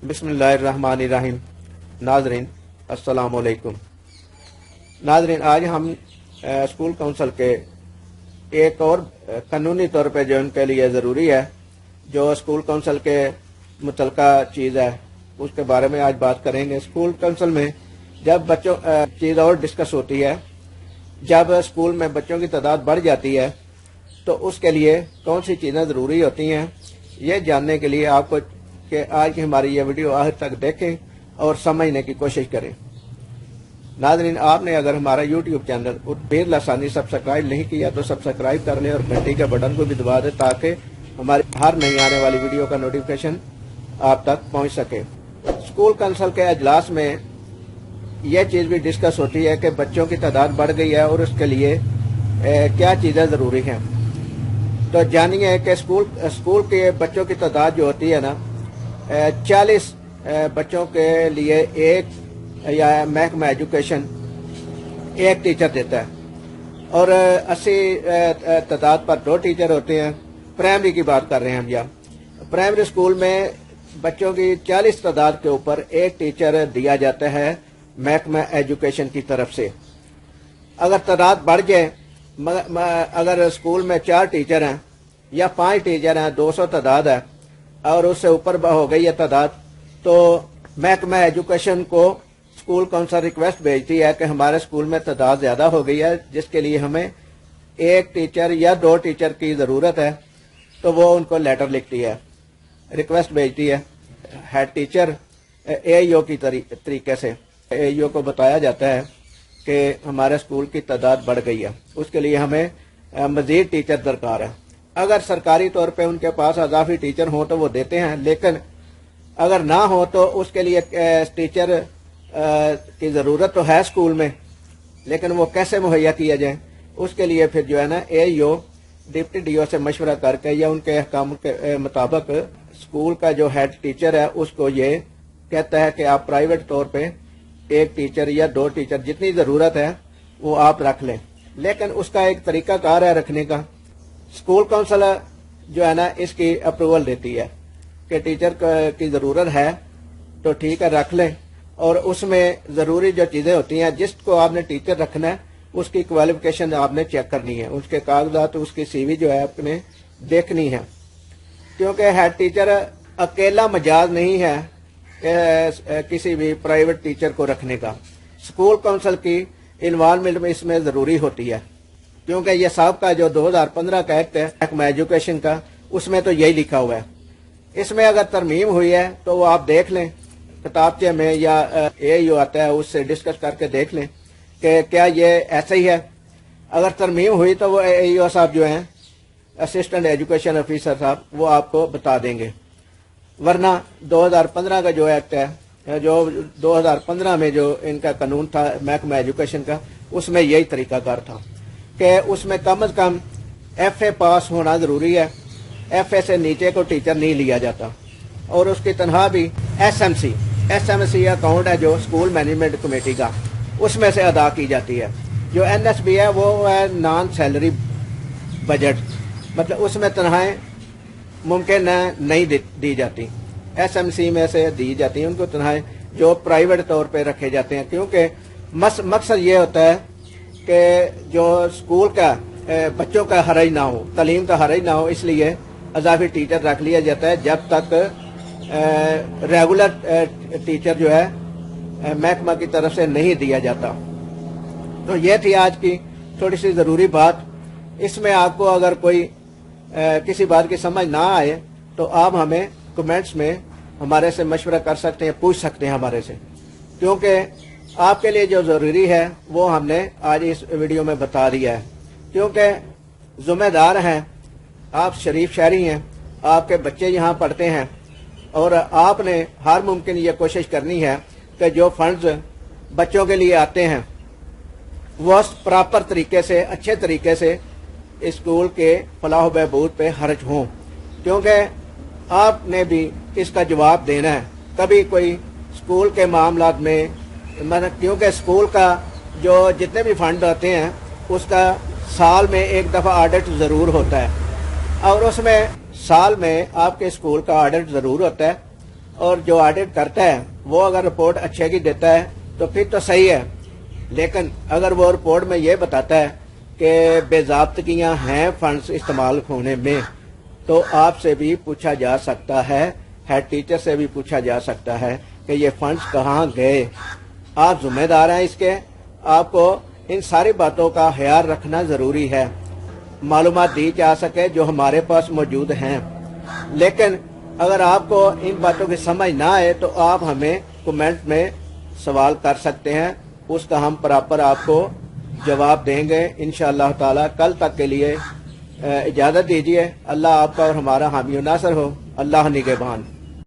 बिस्मिल्लाहिर्रहमानिर्रहीम। नाजरीन अस्सलाम वालेकुम। नाजरीन, आज हम स्कूल काउंसिल के एक और कानूनी तौर पे जो उनके लिए ज़रूरी है, जो स्कूल काउंसिल के मुतलका चीज़ है, उसके बारे में आज बात करेंगे। स्कूल काउंसिल में जब बच्चों चीज़ और डिस्कस होती है, जब स्कूल में बच्चों की तादाद बढ़ जाती है तो उसके लिए कौन सी चीज़ें ज़रूरी होती हैं, ये जानने के लिए आपको कि आज की हमारी ये वीडियो आखिर तक देखें और समझने की कोशिश करें। नाज़रीन, आपने अगर हमारा YouTube चैनल उर्दू लसानी सब्सक्राइब नहीं किया तो सब्सक्राइब कर लें और घंटी के बटन को भी दबा दें ताकि हमारी हर नई आने वाली वीडियो का नोटिफिकेशन आप तक पहुंच सके। स्कूल काउंसिल के अजलास में यह चीज़ भी डिस्कस होती है कि बच्चों की तादाद बढ़ गई है और उसके लिए क्या चीज़ें ज़रूरी हैं। तो जानिए कि स्कूल के बच्चों की तादाद जो होती है ना, 40 बच्चों के लिए एक या महकमा एजुकेशन एक टीचर देता है और 80 तादाद पर 2 टीचर होते हैं। प्राइमरी की बात कर रहे हैं हम यहाँ। प्राइमरी स्कूल में बच्चों की 40 तादाद के ऊपर एक टीचर दिया जाता है महकमा एजुकेशन की तरफ से। अगर तादाद बढ़ जाए, अगर स्कूल में 4 टीचर हैं या 5 टीचर हैं, 200 तादाद है और उससे ऊपर हो गई है तादाद, तो महकमा एजुकेशन को स्कूल काउंसिल रिक्वेस्ट भेजती है कि हमारे स्कूल में तादाद ज्यादा हो गई है, जिसके लिए हमें एक टीचर या 2 टीचर की जरूरत है। तो वो उनको लेटर लिखती है, रिक्वेस्ट भेजती है हेड टीचर AEO की तरीके से। AEO को बताया जाता है कि हमारे स्कूल की तादाद बढ़ गई है, उसके लिए हमें मजीद टीचर दरकार है। अगर सरकारी तौर पे उनके पास अजाफी टीचर हो तो वो देते हैं, लेकिन अगर ना हो तो उसके लिए टीचर की ज़रूरत तो है स्कूल में, लेकिन वो कैसे मुहैया किया जाए, उसके लिए फिर जो है ना AEO डिप्टी DO से मशवरा करके या उनके अहकाम के मुताबिक स्कूल का जो हेड टीचर है उसको ये कहता है कि आप प्राइवेट तौर पे एक टीचर या 2 टीचर जितनी ज़रूरत है वो आप रख लें, लेकिन उसका एक तरीका कार है रखने का। स्कूल काउंसिल जो है ना इसकी अप्रूवल देती है कि टीचर की ज़रूरत है तो ठीक है रख लें, और उसमें ज़रूरी जो चीज़ें होती हैं, जिसको आपने टीचर रखना है उसकी क्वालिफिकेशन आपने चेक करनी है, उसके कागजात, उसकी CV जो है आपने देखनी है, क्योंकि हेड टीचर अकेला मजाज नहीं है किसी भी प्राइवेट टीचर को रखने का। स्कूल काउंसिल की इन्वॉल्वमेंट में इसमें ज़रूरी होती है, क्योंकि ये साहब का जो 2015 का एक्ट है महकमा एजुकेशन का, उसमें तो यही लिखा हुआ है। इसमें अगर तरमीम हुई है तो वो आप देख लें किताबचे में, या AEO आता है उससे डिस्कस करके देख लें कि क्या ये ऐसा ही है। अगर तरमीम हुई तो वो AEO साहब जो हैं, असिस्टेंट एजुकेशन ऑफिसर साहब, वो आपको बता देंगे। वरना 2015 का जो एक्ट है, जो 2015 में जो इनका कानून था महकमा एजुकेशन का, उसमें यही तरीकाकार था कि उसमें कम से कम FA पास होना ज़रूरी है। FA से नीचे को टीचर नहीं लिया जाता, और उसकी तनख्वाह भी SMC अकाउंट है जो स्कूल मैनेजमेंट कमेटी का, उसमें से अदा की जाती है। जो NSB है वो है नॉन सैलरी बजट, मतलब उसमें तनख्वाहें मुमकिन नहीं दी जाती, SMC में से दी जाती हैं उनको तनख्वाहें जो प्राइवेट तौर पे रखे जाते हैं, क्योंकि मकसद ये होता है कि जो स्कूल का बच्चों का हरज ना हो, तालीम का हरज ना हो, इसलिए अजाफी टीचर रख लिया जाता है जब तक रेगुलर टीचर जो है महकमा की तरफ से नहीं दिया जाता। तो ये थी आज की थोड़ी सी ज़रूरी बात। इसमें आपको अगर कोई किसी बात की समझ ना आए तो आप हमें कमेंट्स में हमारे से मशवरा कर सकते हैं, पूछ सकते हैं हमारे से, क्योंकि आपके लिए जो ज़रूरी है वो हमने आज इस वीडियो में बता दिया है। क्योंकि ज़िम्मेदार हैं आप, शरीफ शहरी हैं, आपके बच्चे यहाँ पढ़ते हैं, और आपने हर मुमकिन ये कोशिश करनी है कि जो फंड्स बच्चों के लिए आते हैं वो प्रॉपर तरीके से, अच्छे तरीके से स्कूल के फलाह बहबूद पे खर्च हों, क्योंकि आपने भी इसका जवाब देना है। कभी कोई स्कूल के मामलात में, मतलब क्योंकि स्कूल का जो जितने भी फंड आते हैं उसका साल में एक दफ़ा ऑडिट ज़रूर होता है, और उसमें साल में आपके स्कूल का ऑडिट ज़रूर होता है, اور جو آڈٹ کرتا ہے وہ اگر رپورٹ اچھے کی دیتا ہے تو پھر تو صحیح ہے، لیکن اگر وہ رپورٹ میں یہ بتاتا ہے کہ بے ضابطگیاں ہیں فنڈز استعمال ہونے میں، تو آپ سے بھی پوچھا جا سکتا ہے، ہیڈ ٹیچر سے بھی پوچھا جا سکتا ہے کہ یہ فنڈز کہاں گئے۔ آپ ذمہ دار ہیں اس کے، آپ کو ان ساری باتوں کا خیال رکھنا ضروری ہے، معلومات دی جا سکے جو ہمارے پاس موجود ہیں۔ لیکن اگر آپ کو ان باتوں کی سمجھ نہ آئے تو آپ ہمیں کمنٹ میں سوال کر سکتے ہیں، اس کا ہم پراپر آپ کو جواب دیں گے انشاءاللہ تعالی۔ کل تک کے لیے اجازت دیجیے۔ اللہ آپ کا اور ہمارا حامی و ناصر ہو۔ اللہ نگہبان۔